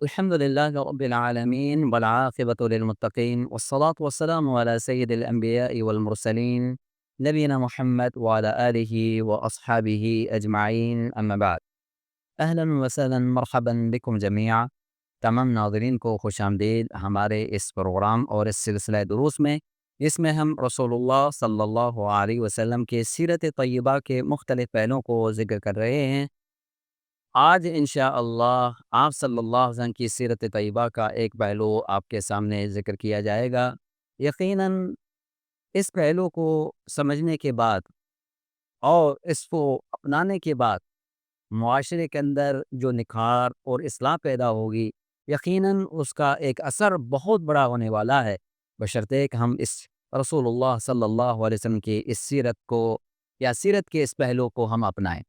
الحمد لله رب العالمين والعاقبة للمتقين والصلاة والسلام على سيد الأنبياء والمرسلين نبينا محمد وعلى آله وأصحابه أجمعين أما بعد. أهلا وسهلا مرحبا بكم جميعا. تمام ناظرین کو خوش آمدید ہمارے اس پروگرام اور اس سلسلہ دروس میں، جس میں ہم رسول اللہ صلی اللہ علیہ وسلم کے سیرت طیبہ کے مختلف پہلوؤں کو ذکر کر رہے ہیں۔ آج انشاءاللہ آپ صلی اللہ علیہ وسلم کی سیرت طیبہ کا ایک پہلو آپ کے سامنے ذکر کیا جائے گا۔ یقیناً اس پہلو کو سمجھنے کے بعد اور اس کو اپنانے کے بعد معاشرے کے اندر جو نکھار اور اصلاح پیدا ہوگی، یقیناً اس کا ایک اثر بہت بڑا ہونے والا ہے، بشرطے کہ ہم اس رسول اللہ صلی اللہ علیہ وسلم کی اس سیرت کو یا سیرت کے اس پہلو کو ہم اپنائیں۔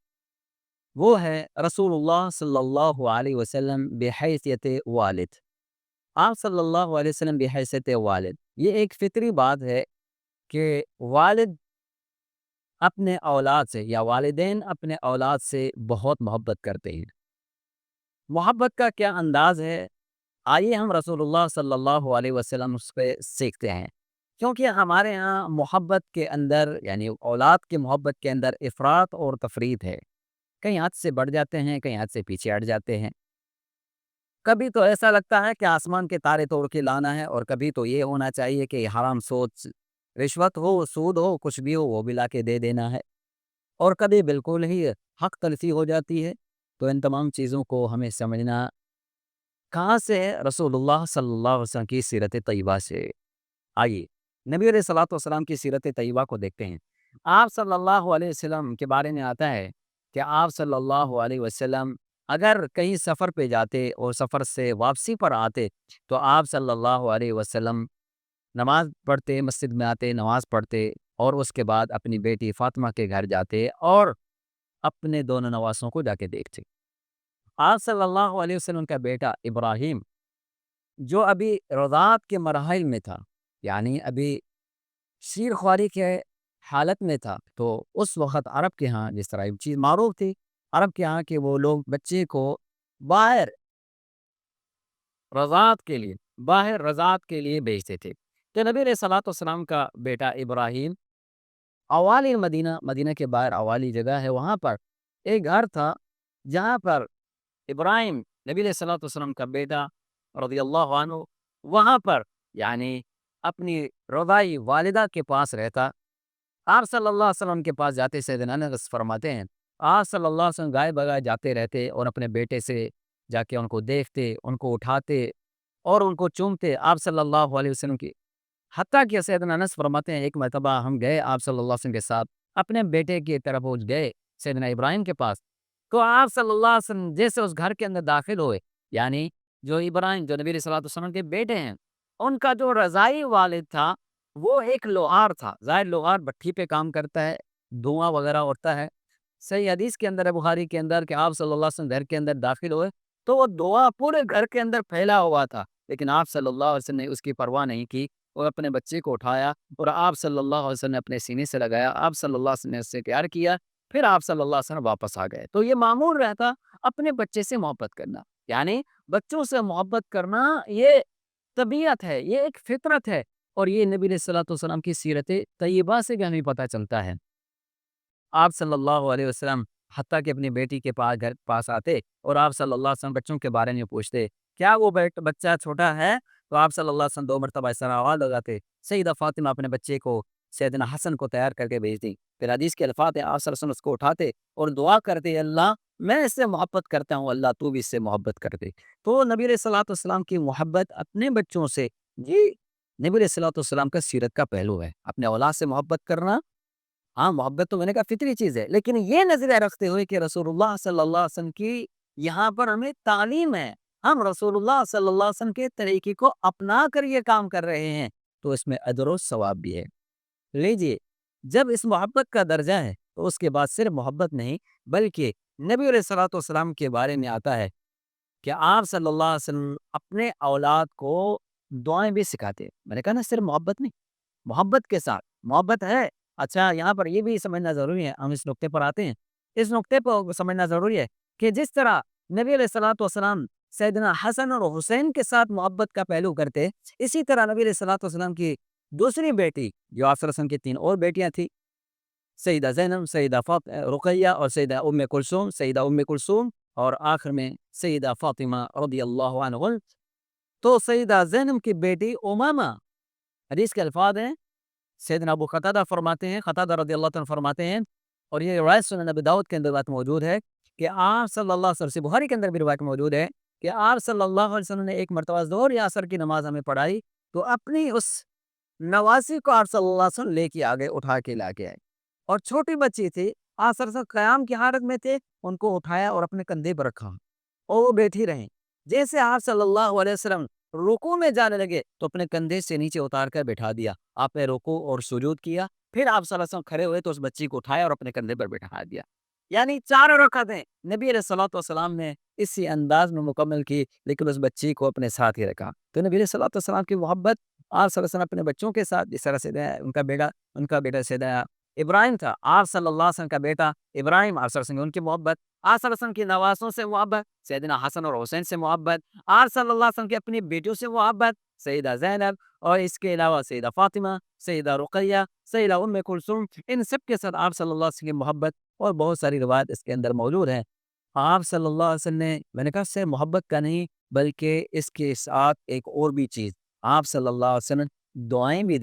وہ ہے رسول اللہ صلی اللہ علیہ وسلم بحیثیت والد۔ آپ صلی اللہ علیہ وسلم بحیثیت والد، یہ ایک فطری بات ہے کہ والد اپنے اولاد سے یا والدین اپنے اولاد سے بہت محبت کرتے ہیں۔ محبت کا کیا انداز ہے، آئیے ہم رسول اللہ صلی اللہ علیہ وسلم اس پہ سیکھتے ہیں، کیونکہ ہمارے ہاں محبت کے اندر یعنی اولاد کی محبت کے اندر افراط اور تفریط ہے۔ کہیں حد سے بڑھ جاتے ہیں، کہیں حد سے پیچھے ہٹ جاتے ہیں۔ کبھی تو ایسا لگتا ہے کہ آسمان کے تارے توڑ کے لانا ہے، اور کبھی تو یہ ہونا چاہیے کہ حرام سوچ، رشوت ہو، سود ہو، کچھ بھی ہو وہ بھی لا کے دے دینا ہے، اور کبھی بالکل ہی حق تلفی ہو جاتی ہے۔ تو ان تمام چیزوں کو ہمیں سمجھنا کہاں سے ہے؟ رسول اللہ صلی اللہ علیہ وسلم کی سیرت طیبہ سے۔ آئیے نبی علیہ الصلوۃ والسلام کی سیرت طیبہ کو دیکھتے ہیں۔ آپ صلی اللہ علیہ وسلم کے بارے میں آتا ہے کہ آپ صلی اللہ علیہ وسلم اگر کہیں سفر پہ جاتے اور سفر سے واپسی پر آتے تو آپ صلی اللہ علیہ وسلم نماز پڑھتے، مسجد میں آتے، نماز پڑھتے، اور اس کے بعد اپنی بیٹی فاطمہ کے گھر جاتے اور اپنے دونوں نواسوں کو جا کے دیکھتے۔ آپ صلی اللہ علیہ وسلم کا بیٹا ابراہیم جو ابھی رضاعت کے مراحل میں تھا، یعنی ابھی شیر خواری کے حالت میں تھا، تو اس وقت عرب کے ہاں جس طرح ایک چیز معروف تھی عرب کے ہاں کہ وہ لوگ بچے کو باہر رضاعت کے لیے بھیجتے تھے۔ تو نبی علیہ الصلوۃ والسلام کا بیٹا ابراہیم اوالی مدینہ کے باہر اوالی جگہ ہے، وہاں پر ایک گھر تھا جہاں پر ابراہیم نبی علیہ الصلوۃ والسلام کا بیٹا رضی اللہ عنہ وہاں پر یعنی اپنی رضاعی والدہ کے پاس رہتا۔ آپ صلی اللہ علیہ وسلم کے پاس جاتے، سیدنا انس فرماتے ہیں آپ صلی اللہ علیہ وسلم گائے بگائے جاتے رہتے اور اپنے بیٹے سے جا کے ان کو دیکھتے، ان کو اٹھاتے اور ان کو چومتے آپ صلی اللہ علیہ وسلم کی۔ حتیٰ کہ سیدنا انس فرماتے ہیں ایک مرتبہ ہم گئے آپ صلی اللہ علیہ وسلم کے ساتھ اپنے بیٹے کی طرف گئے سیدنا ابراہیم کے پاس، تو آپ صلی اللہ علیہ وسلم جیسے اس گھر کے اندر داخل ہوئے، یعنی جو ابراہیم جو نبی علیہ الصلوۃ والسلام کے بیٹے ہیں، ان کا جو رضاعی والد تھا وہ ایک لوہار تھا۔ ظاہر لوہار بھٹی پہ کام کرتا ہے، دھواں وغیرہ اڑتا ہے۔ صحیح حدیث کے اندر ہے بخاری کے اندر کہ آپ صلی اللہ علیہ وسلم گھر کے اندر داخل ہوئے تو وہ دھواں پورے گھر کے اندر پھیلا ہوا تھا، لیکن آپ صلی اللہ علیہ وسلم نے اس کی پرواہ نہیں کی اور اپنے بچے کو اٹھایا اور آپ صلی اللہ علیہ وسلم نے اپنے سینے سے لگایا، آپ صلی اللہ علیہ وسلم نے اس سے پیار کیا، پھر آپ صلی اللہ علیہ وسلم واپس آ گئے۔ تو یہ معمول رہتا اپنے بچے سے محبت کرنا، یعنی بچوں سے محبت کرنا یہ طبیعت ہے، یہ ایک فطرت ہے، اور یہ نبی علیہ الصلوۃ والسلام کی سیرت طیبہ سے بھی ہمیں پتہ چلتا ہے۔ آپ صلی اللہ علیہ وسلم حتیٰ کہ اپنی بیٹی کے پاس آتے اور آپ صلی اللہ علیہ وسلم بچوں کے بارے میں پوچھتے کیا وہ بچہ چھوٹا ہے، تو آپ صلی اللہ علیہ وسلم 2 مرتبہ اس طرح آواز لگاتے۔ سیدہ فاطمہ اپنے بچے کو سیدنا حسن کو تیار کر کے بھیج دی، پھر حدیث کے الفاظ ہیں آپ صلی اللہ علیہ وسلم اس کو اٹھاتے اور دعا کرتے اللہ میں اس سے محبت کرتا ہوں، اللہ تو بھی اس سے محبت کر دے۔ تو نبی علیہ الصلوۃ والسلام کی محبت اپنے بچوں سے، یہ نبی علیہ الصلوۃ والسلام کا سیرت کا پہلو ہے، اپنے اولاد سے محبت کرنا۔ ہاں محبت تو میں نے کہا فطری چیز ہے، لیکن یہ نظریہ رکھتے ہوئے کہ رسول اللہ صلی اللہ علیہ وسلم کی یہاں پر ہمیں تعلیم ہے، ہم رسول اللہ صلی اللہ علیہ وسلم کے طریقے کو اپنا کر یہ کام کر رہے ہیں، تو اس میں اجر و ثواب بھی ہے۔ لیجئے جب اس محبت کا درجہ ہے تو اس کے بعد صرف محبت نہیں بلکہ نبی علیہ الصلوۃ والسلام کے بارے میں آتا ہے کہ آپ صلی اللہ علیہ وسلم اپنے اولاد کو دعائیں بھی سکھاتے ہیں۔ میں نے کہا نا صرف محبت نہیں، محبت کے ساتھ محبت ہے۔ اچھا یہاں پر یہ بھی سمجھنا ضروری ہے، ہم اس نقطے پر آتے ہیں، اس نقطے پر سمجھنا ضروری ہے کہ جس طرح نبی علیہ الصلوۃ والسلام سیدنا حسن اور حسین کے ساتھ محبت کا پہلو کرتے، اسی طرح نبی علیہ الصلوۃ والسلام کی دوسری بیٹی، جو آپ صلی اللہ علیہ وسلم کی 3 اور بیٹیاں تھیں، سیدہ زینب، سیدہ رقیہ اور سیدہ ام کلثوم اور آخر میں سیدہ فاطمہ رضی اللہ عنہ۔ تو سیدہ زینب کی بیٹی امامہ، حدیث کے الفاظ ہیں، سیدنا ابو قتادہ فرماتے ہیں، قتادہ رضی اللہ عنہ فرماتے ہیں، اور یہ روایت سنن ابی داؤد کے اندر بات موجود ہے کہ آپ صلی اللہ علیہ وسلم، بخاری کے اندر بھی روایت موجود ہے کہ آپ صلی اللہ علیہ وسلم نے ایک مرتبہ ظہر یا عصر کی نماز ہمیں پڑھائی، تو اپنی اس نواسی کو آپ صلی اللہ علیہ وسلم لے کے آگے اٹھا کے لا کے آئے، اور چھوٹی بچی تھی، آپ صلی اللہ علیہ وسلم قیام کی حالت میں تھے، ان کو اٹھایا اور اپنے کندھے پر رکھا اور وہ بیٹھی رہیں۔ جیسے آپ صلی اللہ علیہ وسلم رکوع میں جانے لگے تو اپنے کندھے سے نیچے اتار کر بٹھا دیا، آپ نے رکوع اور سجود کیا، پھر آپ صلی اللہ علیہ وسلم کھڑے ہوئے تو اس بچی کو اٹھایا اور اپنے کندھے پر بٹھا دیا، یعنی 4 رکعتیں نبی علیہ الصلوۃ والسلام نے اسی انداز میں مکمل کی، لیکن اس بچی کو اپنے ساتھ ہی رکھا۔ تو نبی علیہ الصلوۃ والسلام کی محبت آپ صلی اللہ علیہ وسلم اپنے بچوں کے ساتھ، جس طرح سے ان کا بیٹا سیدنا ابراہیم تھا، آپ صلی اللہ علیہ وسلم کا بیٹا ابراہیم، آپ صلی اللہ علیہ وسلم ان کی محبت، آپ صلی اللہ علیہ وسلم کی نواسوں سے محبت، سیدنا حسن اور حسین سے محبت، آپ صلی اللہ علیہ وسلم کی اپنی بیٹیوں سے محبت، سیدہ زینب، اور اس کے علاوہ سیدہ فاطمہ، سیدہ رقیہ، سیدہ ام کلثوم، ان سب کے ساتھ آپ صلی اللہ علیہ وسلم کی محبت، اور بہت ساری روایت اس کے اندر موجود ہیں۔ آپ صلی اللہ علیہ وسلم نے، میں نے کہا صرف محبت کا نہیں بلکہ اس کے ساتھ ایک اور بھی چیز، آپ صلی اللہ علیہ وسلم دعائیں بھی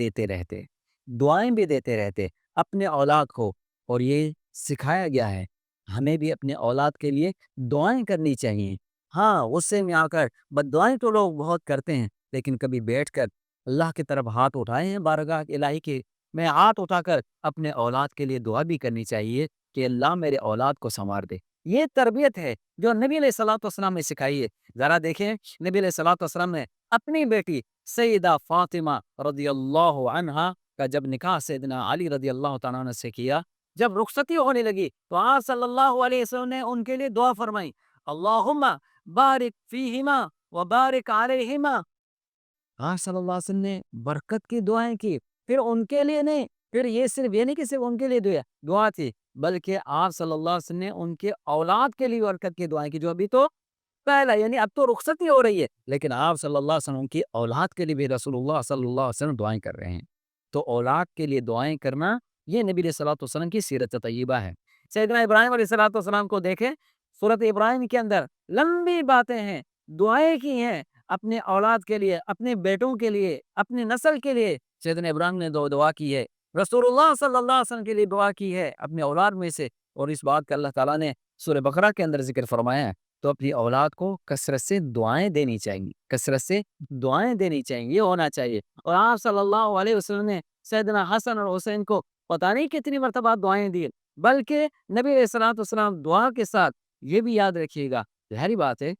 دیتے رہتے اپنے اولاد کو، اور یہ سکھایا گیا ہے ہمیں بھی اپنے اولاد کے لیے دعائیں کرنی چاہیے۔ ہاں، غصے میں آ کر بد دعائیں تو لوگ بہت کرتے ہیں، لیکن کبھی بیٹھ کر اللہ کی طرف ہاتھ اٹھائے ہیں بارگاہ الہی کے میں، ہاتھ اٹھا کر اپنے اولاد کے لیے دعا بھی کرنی چاہیے کہ اللہ میرے اولاد کو سنوار دے۔ یہ تربیت ہے جو نبی علیہ الصلوۃ والسلام نے سکھائی ہے۔ ذرا دیکھیں، نبی علیہ الصلوۃ والسلام نے اپنی بیٹی سیدہ فاطمہ رضی اللہ عنہا کا جب نکاح سیدنا علی رضی اللہ تعالیٰ عنہ سے کیا، جب رخصتی ہونے لگی تو آپ صلی اللہ علیہ وسلم نے ان کے لیے دعا فرمائی، اللہم بارک فیہما وبارک علیہما۔ آپ صلی اللہ علیہ وسلم نے برکت کی دعائیں کی، پھر ان کے لیے نہیں، پھر یہ نہیں کہ صرف ان کے لیے دعا تھی، بلکہ آپ صلی اللہ علیہ وسلم نے ان کے اولاد کے لیے برکت کی دعائیں کی، جو ابھی تو پہلا، یعنی اب تو رخصتی ہو رہی ہے، لیکن آپ صلی اللہ علیہ وسلم کی اولاد کے لیے بھی رسول اللہ صلی اللہ علیہ وسلم دعائیں کر رہے ہیں۔ تو اولاد کے لیے دعائیں کرنا یہ نبی علیہ الصلوۃ والسلام کی سیرت طیبہ ہے۔ سیدنا ابراہیم علیہ الصلوۃ والسلام کو دیکھیں، سورۃ ابراہیم کے اندر لمبی باتیں ہیں، دعائیں کی ہیں اپنے اولاد کے لیے، اپنے بیٹوں کے لیے، اپنی نسل کے لیے۔ سیدنا ابراہیم نے دعا کی ہے، رسول اللہ صلی اللہ علیہ وسلم کے لیے دعا کی ہے اپنے اولاد میں سے، اور اس بات کا اللہ تعالیٰ نے سورہ بقرہ کے اندر ذکر فرمایا ہے۔ تو اپنی اولاد کو کثرت سے دعائیں دینی چاہیے، یہ ہونا چاہیے۔ اور آپ صلی اللہ علیہ وسلم نے سیدنا حسن اور حسین کو پتہ نہیں کتنی مرتبہ دعائیں دی، بلکہ نبی علیہ الصلوۃ والسلام دعا کے ساتھ یہ بھی یاد رکھیے گا، ظاہری بات ہے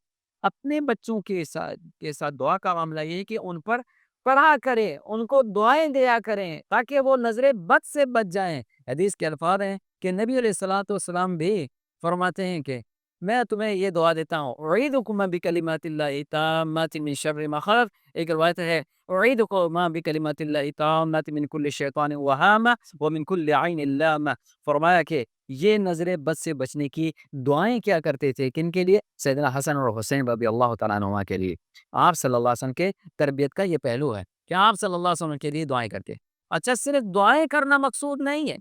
اپنے بچوں کے ساتھ دعا کا معاملہ یہ ہے کہ ان پر پڑھا کریں، ان کو دعائیں دیا کریں تاکہ وہ نظر بد سے بچ جائیں۔ حدیث کے الفاظ ہیں کہ نبی علیہ الصلوۃ والسلام بھی فرماتے ہیں کہ میں تمہیں یہ دعا دیتا ہوں، اعیذکم بکلمات اللہ التامات من شر ما خلق۔ ایک روایت ہے اعیذکم بکلمات اللہ التامات من کل شیطان وہامہ ومن کل عین لامہ۔ فرمایا کہ یہ نظر بد سے بچنے کی دعائیں کیا کرتے تھے، کن کے لیے؟ سیدنا حسن اور حسین رضی اللہ تعالیٰ عنہما کے لیے۔ آپ صلی اللہ علیہ وسلم کے تربیت کا یہ پہلو ہے کہ آپ صلی اللہ علیہ وسلم کے لیے دعائیں کرتے۔ اچھا، صرف دعائیں کرنا مقصود نہیں ہے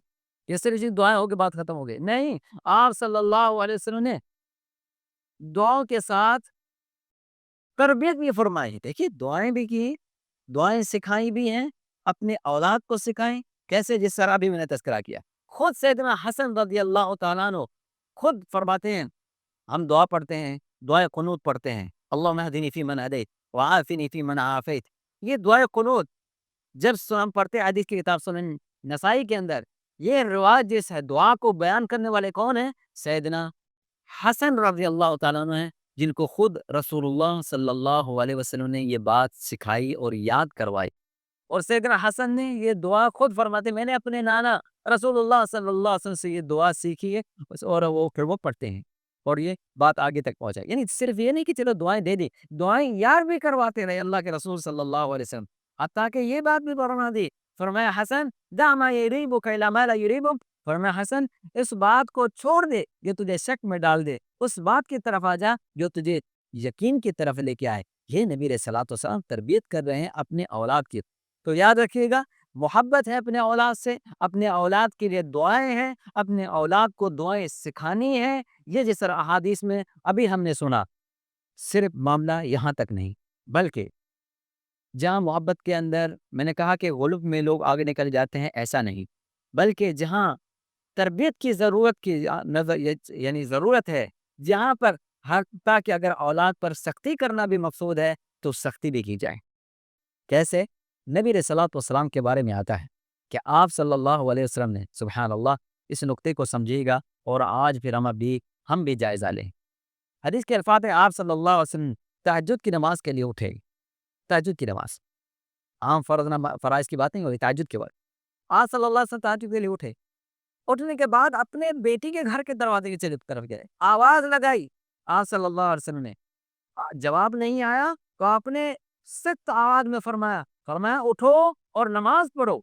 کہ صرف دعائیں ہو کے بات ختم ہو گئی، نہیں، آپ صلی اللہ علیہ وسلم نے دعاؤں کے ساتھ تربیت بھی فرمائی۔ دیکھیے، دعائیں بھی کی، دعائیں سکھائی بھی ہیں، اپنے اولاد کو سکھائیں، کیسے؟ جس طرح بھی میں نے تذکرہ کیا۔ خود سیدنا حسن رضی اللہ تعالیٰ عنہ خود فرماتے ہیں، ہم دعا پڑھتے ہیں، دعائے قنوت پڑھتے ہیں، اللہم اہدنی فیمن ہدیت وعافنی فیمن عافیت۔ یہ دعائے قنوت جب ہم پڑھتے ہیں، حدیث کی کتاب سنن نسائی کے اندر یہ رواج جس ہے، دعا کو بیان کرنے والے کون ہیں؟ سیدنا حسن رضی اللہ تعالیٰ عنہ ہیں، جن کو خود رسول اللہ صلی اللہ علیہ وسلم نے یہ بات سکھائی اور یاد کروائی۔ اور سیدنا حسن نے یہ دعا خود فرماتے، میں نے اپنے نانا رسول اللہ صلی اللہ علیہ وسلم سے یہ دعا سیکھی ہے، اور پھر وہ پڑھتے ہیں اور یہ بات آگے تک پہنچا۔ یعنی صرف یہ نہیں کہ چلو دعائیں دے دی، دعائیں یاد بھی کرواتے رہے اللہ کے رسول صلی اللہ علیہ وسلم، حتیٰ کہ یہ بات بھی فرما دی، فرمایا حسن دع ما یریبک الی ما لا یریبک۔ فرمایا حسن، اس بات کو چھوڑ دے جو تجھے شک میں ڈال دے، اس بات کی طرف آ جا جو تجھے یقین کی طرف لے کے آئے. یہ نبی علیہ الصلوۃ والسلام تربیت کر رہے ہیں اپنے اولاد کی. تو یاد رکھیے گا، محبت ہے اپنے اولاد سے، اپنے اولاد کے لیے دعائیں ہیں، اپنے اولاد کو دعائیں سکھانی ہیں. یہ جس طرح احادیث میں ابھی ہم نے سنا، صرف معاملہ یہاں تک نہیں، بلکہ جہاں محبت کے اندر میں نے کہا کہ غلب میں لوگ آگے نکل جاتے ہیں، ایسا نہیں، بلکہ جہاں تربیت کی ضرورت کی نظر یعنی ضرورت ہے، جہاں پر حتیٰ کہ اگر اولاد پر سختی کرنا بھی مقصود ہے تو سختی بھی کی جائے. کیسے؟ نبی علیہ الصلوۃ والسلام کے بارے میں آتا ہے کہ آپ صلی اللہ علیہ وسلم نے، سبحان اللہ، اس نقطے کو سمجھیے گا اور آج پھر ہم بھی جائزہ لیں. حدیث کے الفاظ ہیں، آپ صلی اللہ علیہ وسلم تہجد کی نماز کے لیے اٹھے. تہجد کی نماز، عام فرائض کی بات نہیں ہوئی، تہجد کے بعد آپ صلی اللہ علیہ وسلم تہجد کے لیے اٹھے. اٹھنے کے بعد اپنے بیٹی کے گھر کے دروازے کی طرف گئے، آواز لگائی. آپ صلی اللہ علیہ وسلم نے جواب نہیں آیا تو آپ نے سخت آواز میں فرمایا اٹھو اور نماز پڑھو.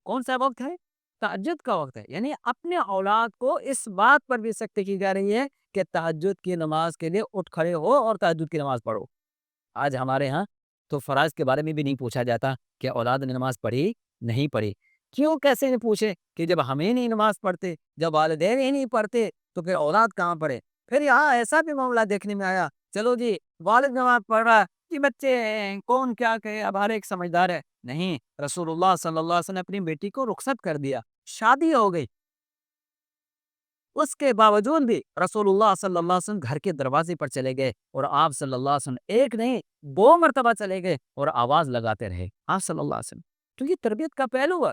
کون سا وقت ہے؟ تہجد کا وقت ہے. یعنی اپنے اولاد کو اس بات پر بھی سختی کی جا رہی ہے کہ تہجد کی نماز کے لیے اٹھ کھڑے ہو اور تہجد کی نماز پڑھو. آج ہمارے ہاں تو فرائض کے بارے میں بھی نہیں پوچھا جاتا کہ اولاد نے نماز پڑھی نہیں پڑھی. کیوں کیسے نہیں پوچھے کہ جب ہم ہی نہیں نماز پڑھتے، جب والدین ہی نہیں پڑھتے تو پھر اولاد کہاں پڑھے. پھر یہاں ایسا بھی معاملہ دیکھنے میں آیا، چلو جی والد نماز پڑھ رہا ہے، یہ بچے ہیں، کون کیا کہے، اب ہر ایک سمجھدار ہے. نہیں، رسول اللہ صلی اللہ علیہ وسلم نے اپنی بیٹی کو رخصت کر دیا، شادی ہو گئی. اس کے باوجود بھی رسول اللہ صلی اللہ علیہ وسلم گھر کے دروازے پر چلے گئے اور آپ صلی اللہ علیہ وسلم ایک نہیں 2 مرتبہ چلے گئے اور آواز لگاتے رہے آپ صلی اللہ علیہ وسلم. تو یہ تربیت کا پہلو ہے.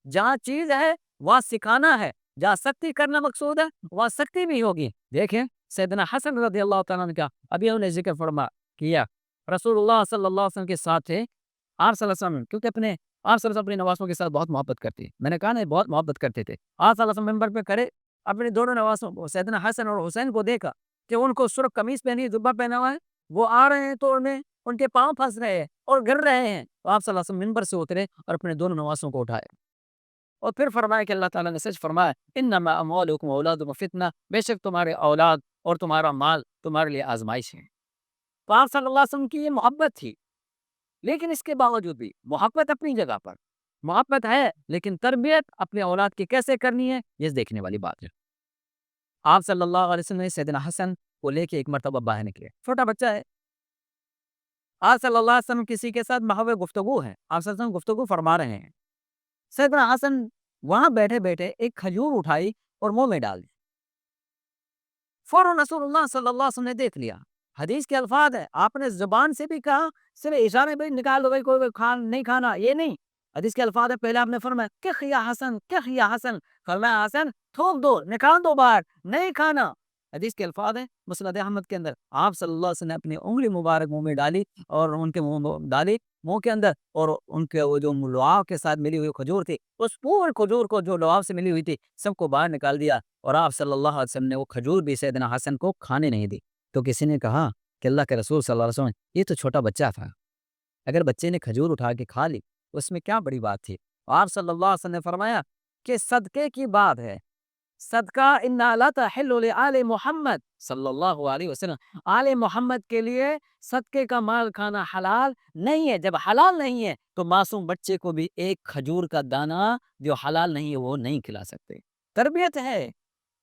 جہاں چیز ہے وہاں سکھانا ہے، جہاں سختی کرنا مقصود ہے وہاں سختی بھی ہوگی. دیکھیں سیدنا حسن رضی اللہ تعالیٰ عنہ کا ابھی ہم نے ذکر فرما کیا، رسول اللہ صلی اللہ علیہ وسلم کے ساتھ تھے. آپ صلی اللہ علیہ وسلم کیونکہ آپ صلی اللہ علیہ وسلم اپنے نواسوں کے ساتھ بہت محبت کرتے ہیں. میں نے کہا نا بہت محبت کرتے تھے. آپ صلی اللہ علیہ وسلم ممبر پہ کھڑے اپنے دونوں نواسوں سیدنا حسن اور حسین کو دیکھا کہ ان کو سرخ قمیص پہنی ہے، جبہ پہنا ہوا ہے، وہ آ رہے ہیں تو ان کے پاؤں پھنس رہے ہیں اور گر رہے ہیں. تو آپ صلی اللہ علیہ وسلم ممبر سے اترے اور اپنے دونوں نواسوں کو اٹھائے اور پھر فرمایا کہ اللہ تعالیٰ نے سچ فرمایا، انما اموالکم واولادکم فتنہ، بے شک تمہارے اولاد اور تمہارا مال تمہارے لیے آزمائش ہے. تو آپ صلی اللہ علیہ وسلم کی یہ محبت تھی، لیکن اس کے باوجود بھی محبت اپنی جگہ پر محبت ہے، لیکن تربیت اپنے اولاد کی کیسے کرنی ہے یہ دیکھنے والی بات ہے. آپ صلی اللہ علیہ وسلم نے سیدنا حسن کو لے کے ایک مرتبہ باہر نکلے، چھوٹا بچہ ہے. آپ صلی اللہ علیہ وسلم کسی کے ساتھ محو گفتگو ہے، آپ صلی اللہ علیہ وسلم گفتگو فرما رہے ہیں. سیدنا حسن وہاں بیٹھے بیٹھے ایک کھجور اٹھائی اور منہ میں ڈال دی. فوراً رسول اللہ صلی اللہ علیہ وسلم نے دیکھ لیا. حدیث کے الفاظ ہے، آپ نے زبان سے بھی کہا، صرف اشارے میں نکال دو، کوئی نہیں کھانا، یہ نہیں. حدیث کے الفاظ ہے، پہلے آپ نے فرمایا کخ یا حسن، کخ یا حسن، فرمایا حسن تھوک دو، نکال دو باہر، نہیں کھانا. حدیث کے الفاظ ہیں مسند احمد کے اندر، آپ صلی اللہ علیہ وسلم نے اپنی انگلی مبارک منہ میں ڈالی اور ان کے منہ کے اندر، اور ان کے وہ جو لعاب کے ساتھ ملی ہوئی کھجور تھی، اس پورے کھجور کو جو لعاب سے ملی ہوئی تھی سب کو باہر نکال دیا. اور آپ صلی اللہ علیہ وسلم نے وہ کھجور بھی سیدنا حسن کو کھانے نہیں دی. تو کسی نے کہا کہ اللہ کے رسول صلی اللہ علیہ وسلم، یہ تو چھوٹا بچہ تھا، اگر بچے نے کھجور اٹھا کے کھا لی اس میں کیا بڑی بات تھی. آپ صلی اللہ علیہ وسلم نے فرمایا کہ صدقے کی بات ہے، صدقہ انا لا تحل لآل محمد صلی اللہ علیہ وسلم، آل محمد کے لیے صدقے کا مال کھانا حلال نہیں ہے. جب حلال نہیں ہے تو معصوم بچے کو بھی ایک کھجور کا دانہ جو حلال نہیں ہے وہ نہیں کھلا سکتے. تربیت ہے.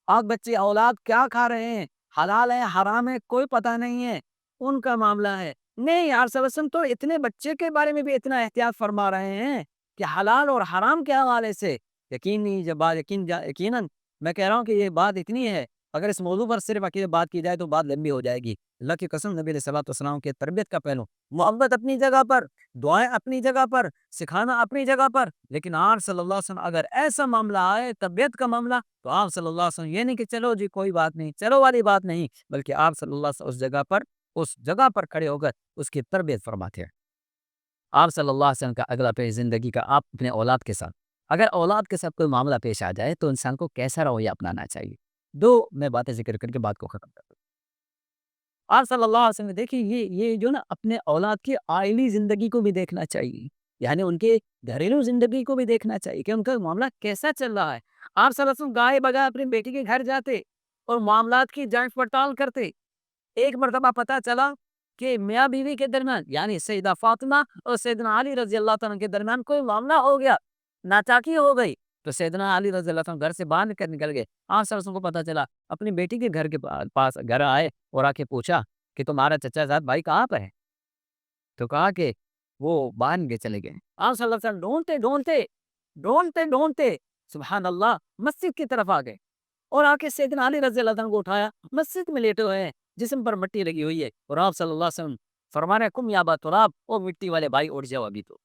آج بچے اولاد کیا کھا رہے ہیں، حلال ہے حرام ہے کوئی پتہ نہیں ہے، ان کا معاملہ ہے. نہیں، آپ صلی اللہ علیہ وسلم تو اتنے بچے کے بارے میں بھی اتنا احتیاط فرما رہے ہیں کہ حلال اور حرام کے حوالے سے یقیناً میں کہہ رہا ہوں کہ یہ بات اتنی ہے، اگر اس موضوع پر صرف اکیلے بات کی جائے تو بات لمبی ہو جائے گی. اللہ کی قسم، نبی علیہ الصلوۃ والسلام کے تربیت کا پہلو، محبت اپنی جگہ پر، دعائیں اپنی جگہ پر، سکھانا اپنی جگہ پر. لیکن آپ صلی اللہ علیہ وسلم اگر ایسا معاملہ آئے تربیت کا معاملہ تو آپ صلی اللہ علیہ وسلم یہ نہیں کہ چلو جی کوئی بات نہیں، چلو والی بات نہیں، بلکہ آپ صلی اللہ علیہ وسلم اس جگہ پر کھڑے ہو کر اس کی تربیت فرماتے ہیں. آپ صلی اللہ علیہ وسلم کا اگلا پیش زندگی کا، آپ اپنے اولاد کے ساتھ، اگر اولاد کے ساتھ کوئی معاملہ پیش آ جائے تو انسان کو کیسا رویہ اپنانا چاہیے. میں باتیں ذکر کر کے بات کو ختم کرتا ہوں. آپ صلی اللہ علیہ وسلم دیکھیں یہ جو نا اپنے اولاد کی آئلی زندگی کو بھی دیکھنا چاہیے، یعنی ان کے گھریلو زندگی کو بھی دیکھنا چاہیے کہ ان کا معاملہ کیسا چل رہا ہے. آپ صلی اللہ علیہ وسلم گائے بگائے اپنی بیٹی کے گھر جاتے اور معاملات کی جانچ پڑتال کرتے. ایک مرتبہ پتہ چلا کہ میاں بیوی کے درمیان یعنی سیدہ فاطمہ اور سیدنا علی رضی اللہ تعالیٰ کے درمیان کوئی معاملہ ہو گیا، ناچاکی ہو گئی، تو سیدنا علی رضی اللہ تعالیٰ گھر سے باہر نکل گئے۔ آپ صلی اللہ علیہ وسلم کو پتہ چلا، اپنی بیٹی کے گھر کے پاس گھر آئے اور آ کے پوچھا کہ تمہارا چچا زاد بھائی کہاں پر ہے؟ تو کہا کہ وہ باہر نکل چلے گئے۔ آپ صلی اللہ علیہ وسلم ڈھونڈتے سبحان اللہ مسجد کی طرف آ گئے اور آ کے سیدنا علی رضی اللہ عنہ کو اٹھایا، مسجد میں لیٹے ہوئے ہیں، جسم پر مٹی لگی ہوئی ہے، اور آپ صلی اللہ علیہ وسلم فرما رہے کم یا ابا تراب، او مٹی والے بھائی اٹھ جاؤ ابھی تو۔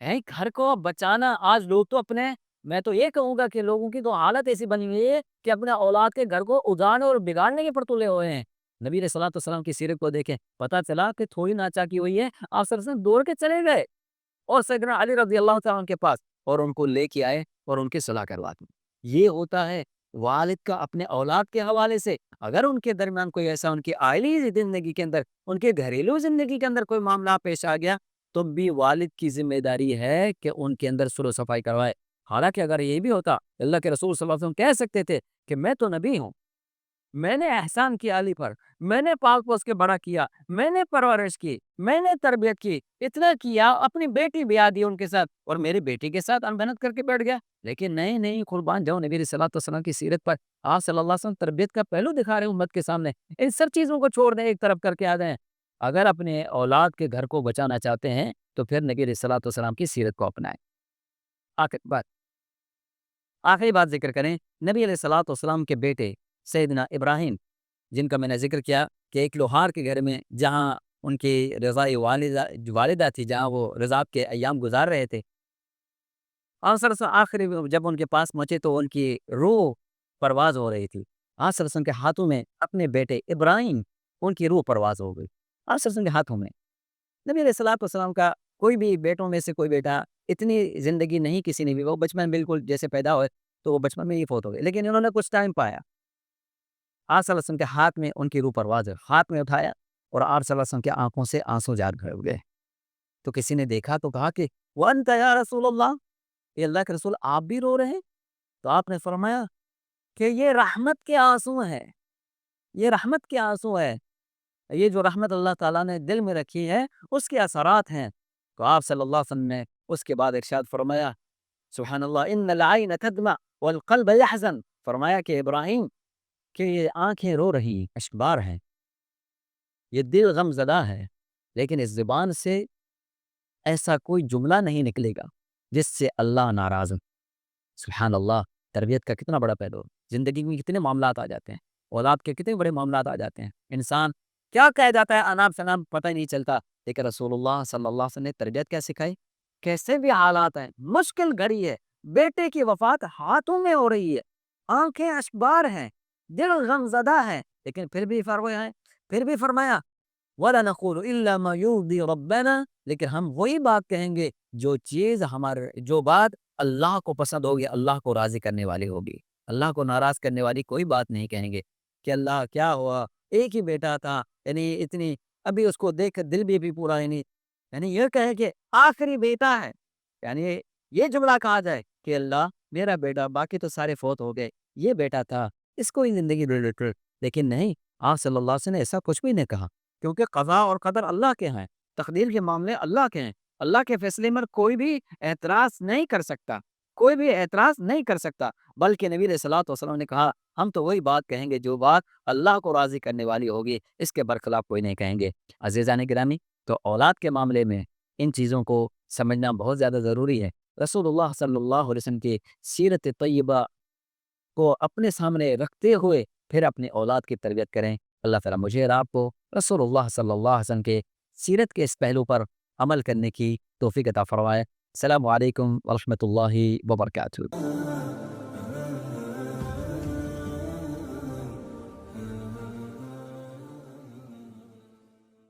گھر کو بچانا، آج لوگ تو اپنے، میں تو یہ کہوں گا کہ لوگوں کی تو حالت ایسی بنی ہوئی ہے کہ اپنے اولاد کے گھر کو اجاڑنے اور بگاڑنے کے پر تلے ہوئے ہیں۔ نبی علیہ الصلوۃ والسلام کی سیرت کو دیکھیں، پتہ چلا کہ تھوڑی ناچاکی ہوئی ہے، آپ صلی اللہ علیہ وسلم دوڑ کے چلے گئے اور سیدنا علی رضی اللہ تعالیٰ عنہ کے پاس، اور ان کو لے کے آئے اور ان کی صلاح کروا دی۔ یہ ہوتا ہے والد کا اپنے اولاد کے حوالے سے، اگر ان کے درمیان کوئی ایسا ان کی آئلی زندگی کے اندر، ان کے گھریلو زندگی کے اندر کوئی معاملہ پیش آ گیا، تو بھی والد کی ذمہ داری ہے کہ ان کے اندر سلو صفائی کروائے۔ حالانکہ اگر یہ بھی ہوتا، اللہ کے رسول صلی اللہ علیہ وسلم کہہ سکتے تھے کہ میں تو نبی ہوں، میں نے احسان کیا علی پر، میں نے پاک پوس کے بڑا کیا، میں نے پرورش کی، میں نے تربیت کی، اتنا کیا، اپنی بیٹی بیاہ دی ان کے ساتھ، اور میری بیٹی کے ساتھ انبہنت کر کے بیٹھ گیا۔ لیکن نہیں، قربان جاؤ نبی صلی اللہ علیہ وسلم کی سیرت پر، آپ صلی اللہ علیہ وسلم تربیت کا پہلو دکھا رہے ہیں امت کے سامنے۔ ان سب چیزوں کو چھوڑ دیں، ایک طرف کر کے آ جائیں۔ اگر اپنے اولاد کے گھر کو بچانا چاہتے ہیں تو پھر نبی علیہ الصلوۃ والسلام کی سیرت کو اپنائیں۔ آخری بات ذکر کریں، نبی علیہ الصلوۃ والسلام کے بیٹے سیدنا ابراہیم، جن کا میں نے ذکر کیا کہ ایک لوہار کے گھر میں جہاں ان کی رضائی والدہ تھی، جہاں وہ رضا کے ایام گزار رہے تھے، آخری جب ان کے پاس پہنچے تو ان کی روح پرواز ہو رہی تھی۔ آپ صلی اللہ علیہ وسلم کے ہاتھوں میں اپنے بیٹے ابراہیم، ان کی روح پرواز ہو گئی آپ صلی اللہ علیہ وسلم کے ہاتھوں میں۔ نبی علیہ الصلوۃ والسلام کا کوئی بھی بیٹوں میں سے کوئی بیٹا اتنی زندگی نہیں کسی نے بھی، وہ بچپن بالکل جیسے پیدا ہوئے تو وہ بچپن میں ہی فوت ہو گئے، لیکن انہوں نے کچھ ٹائم پایا۔ آپ صلی اللہ علیہ وسلم کے ہاتھ میں ان کی روح پرواز ہے، ہاتھ میں اٹھایا اور آپ صلی اللہ علیہ وسلم کے آنکھوں سے آنسو جار کھڑے ہو گئے۔ تو کسی نے دیکھا تو کہا کہ وَأَنْتَ يَا رسول اللہ، یہ اللہ کے رسول آپ بھی رو رہے ہیں؟ تو آپ نے فرمایا کہ یہ رحمت کے آنسو ہیں، یہ رحمت کے آنسو ہے، یہ جو رحمت اللہ تعالیٰ نے دل میں رکھی ہے اس کے اثرات ہیں۔ تو آپ صلی اللہ علیہ وسلم نے اس کے بعد ارشاد فرمایا سبحان اللہ ان العین تدمع والقلب یحزن، فرمایا کہ ابراہیم کہ یہ آنکھیں رو رہی اشبار ہیں، یہ دل غم زدہ ہے، لیکن اس زبان سے ایسا کوئی جملہ نہیں نکلے گا جس سے اللہ ناراض ہو۔ سبحان اللہ، تربیت کا کتنا بڑا پہلو، زندگی میں کتنے معاملات آ جاتے ہیں، اولاد کے کتنے بڑے معاملات آ جاتے ہیں، انسان کیا کہہ جاتا ہے اناب شناب پتہ ہی نہیں چلتا، لیکن رسول اللہ صلی اللہ علیہ وسلم نے تربیت کیا سکھائی، کیسے بھی حالات ہیں، مشکل گھڑی ہے، بیٹے کی وفات ہاتھوں میں ہو رہی ہے، آنکھیں اشبار ہیں، دل غم زدہ ہے، لیکن پھر بھی فرمایا وَلَا نَقُولُ إِلَّا مَا يُرْضِي رَبَّنَا، لیکن ہم وہی بات کہیں گے جو بات اللہ کو پسند ہوگی، اللہ کو راضی کرنے والی ہوگی، اللہ کو ناراض کرنے والی کوئی بات نہیں کہیں گے کہ اللہ کیا ہوا، ایک ہی بیٹا تھا، یعنی اتنی ابھی اس کو دیکھ کر دل بھی پورا یعنی یہ کہے کہ آخری بیٹا ہے، یعنی یہ جملہ کہا جائے کہ اللہ میرا بیٹا، باقی تو سارے فوت ہو گئے، یہ بیٹا تھا، اس کو ہی زندگی لیکن نہیں، آپ صلی اللہ علیہ وسلم نے ایسا کچھ بھی نہیں کہا، کیونکہ قضاء اور قدر اللہ کے ہیں، تقدیر کے معاملے اللہ کے ہیں، اللہ کے فیصلے میں کوئی بھی اعتراض نہیں کر سکتا، کوئی بھی اعتراض نہیں کر سکتا، بلکہ نبی علیہ الصلوۃ والسلام نے کہا ہم تو وہی بات کہیں گے جو بات اللہ کو راضی کرنے والی ہوگی، اس کے برخلاف کوئی نہیں کہیں گے۔ عزیزان گرامی، تو اولاد کے معاملے میں ان چیزوں کو سمجھنا بہت زیادہ ضروری ہے۔ رسول اللہ صلی اللہ علیہ وسلم کی سیرت طیبہ کو اپنے سامنے رکھتے ہوئے پھر اپنی اولاد کی تربیت کریں۔ اللہ تعالیٰ مجھے اور آپ کو رسول اللہ صلی اللہ علیہ وسلم کے سیرت کے اس پہلو پر عمل کرنے کی توفیق عطا فرمائے۔ السلام علیکم ورحمۃ اللہ وبرکاتہ۔